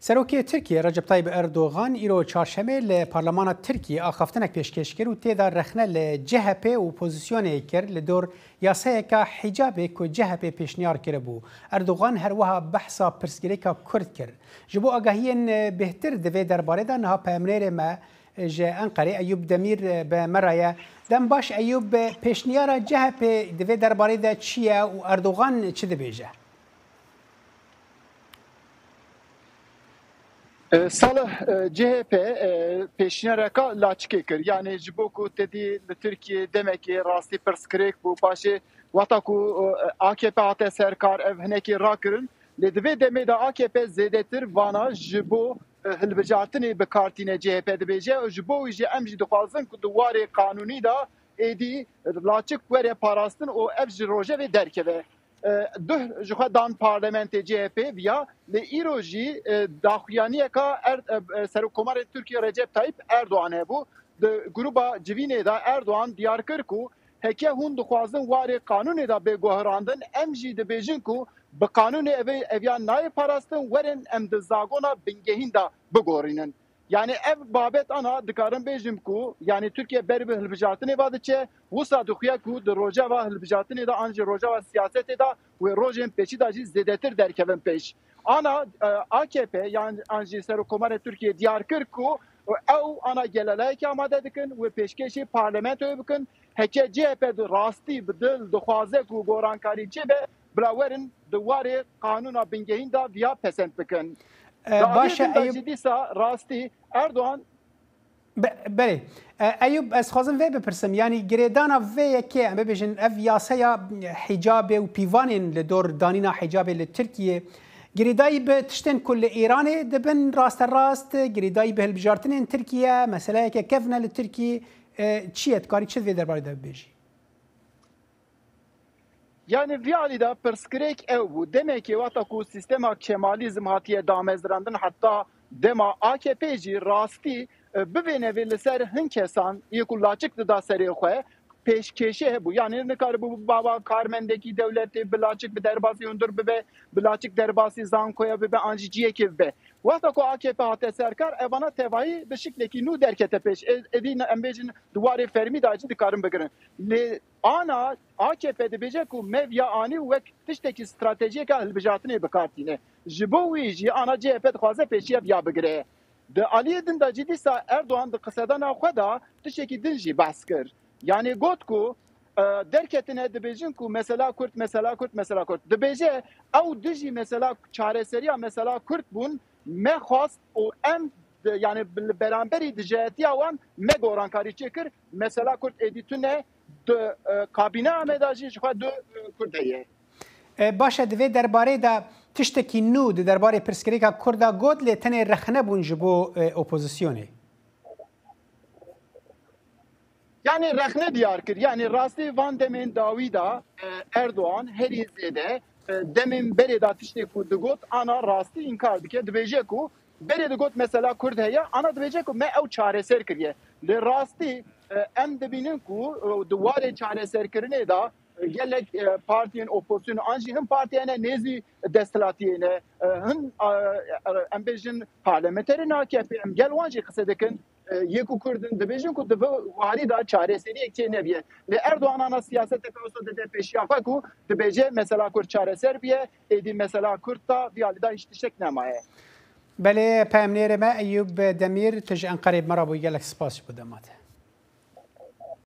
سروکی ترکیه رجب طیب اردوغان ایرو چهارشنبه ل پارلمان ترکیه آخفتنک پیشکش کرد و تیدا رخنه ل جهپ و اپوزیسیون کرد لدور یاسای که حجاب کو جهپ پیشنیار کرد بو اردوغان هر وها بحثا پرسگیری که کرد کرد جبو آگاهی بهتر دوی درباره دا نها پامریر ما جه انقره ایوب دمیر به مرایه دم باش ایوب پیشنیار جهپ دوی درباره دا چیه و اردوغان چه دبیجه صالح CHP peşinereka laçke kir. Yani jiboku tedi Türkiye demek ki rasti perskrek bu paşe vataku AKP ate serkar ev hineki rakirin. Ledve deme de AKP zedetir vana jibo hilbijatini be kartine CHP de beje jibo ije emji dixwazin ku duwarê kanunî da êdî laçik were parastin o ev ji roje ve derkeve. Duh ji xwe dan parlamentê CHP viya li îro jî daxuyaniyeka Serokkomarê Tirkiye Recep Tayyip Erdoğan hebû di gruba civînê da Erdoğan diyar kir ku heke hûn dixwazin warê kanûnê da bêguherandin em jî dibêjin ku bi kanûnê eviyan nayê parastin werin em di zagona bingehîn da bigorînin. Yani ev babet ana dikarin bêjim ku yani Türkiye beri bi hilbijartinê va diçe wisa dixuye ku di rojeva hilbijartinê da an jî rojeva siyasetê da wê rojên pêçî da jî zêdetir derkevin pêş. Ana AKP yani an jî Serokkomarê Tirkiye diyar kir ku ew ana geleleyekê amade dikin wê pêşkêşî parlamentoyê bikin heke CHP di rastî bi dil dixwaze ku gorankarî çêbe bila werin di warê kanûna bingehîn da viya pesend bikin. باشه ایوب راستی اردوغان بله ایوب از خوازم وی بپرسم یعنی گریدانا وی که ام ببیجن اف یاسیا حجاب و پیوانین لدور دانینا حجاب لترکیه گریدایی به تشتن کل ایران دبن راست گریدایی به هلبجارتن ترکیه مثلا که کفنا لترکیه چیت کاری چه وی درباره ده بیجی Yani viyalida perskrek ev bu. Demek ki vataku sistema kemalizm hatiye damezdirandın hatta dema AKP jî rastî bivêne li ser hin kesan yekulaçık da serê xwe pêşkêşê hebû. Yani nikare bu baba karmendekî devletê bilaçık bi derbasî hundir bibe bilaçık derbasî zankoya bibe an jî ciyekê bibe. Wexta ku AKP hate serkar evana tevayî bi şiklekî nû derkete pêş. Evî em bêjin duwarê fermî da jî dikarin bigirin. Lê ana AKP dibêje ku mevya anî wek tiştekî stratejiyeka hilbijartinê bikartîne. Ji bo wî jî ana CHP dixwaze pêşiya ya bigire. Di aliyê din da jî dîsa Erdoğan di qesedana xwe da tiştekî din jî behs kir. Yani got ku derketine dibêjin ku mesela Kürt mesela Kürt mesela Kürt. Dibêje ew dijî mesela çareseriya mesela Kürt bûn me xwast û em yani beramberî dijehetiya wan me gorankarî çêkir mesela Kürt êdî tune de kabine ameda jî ji xwe du Kurd heye. باشه دوی درباره دا تشتکی نو درباره پرسکریکا کردا گود لی تنه رخنه بون جبو اپوزیسیونی Yani rexne diyar kir. Yani rastî van demin Davîda Erdoğan herî zêde demin berê da tiştê ku digot ana rastî inkar dike dibêje ku berê digot mesela Kurd heye ana dibêje ku me ew çareser kiriye. Li rastî em dibînin ku di warê çareserkirinê da gelek partiyên opozisyonu an jî hin partiyene nêzî desthilatiyê hin em bêjin parlamenterên AKP em gel wan jî qise dikin yekû Kurdin dibêjin ku dibe warî da çareseriyek çê nebiye. Lê Erdoğan ana siyaseteke wisa dide pêşiya xwe ku dibêje mesela Kurd çareser biye êdî mesela Kurd da viyalî da hiç tiştek nemaye. بله پامنێرە me Eyûb Demîr tij Enqerê me ra bû gelek spas ji bo demat.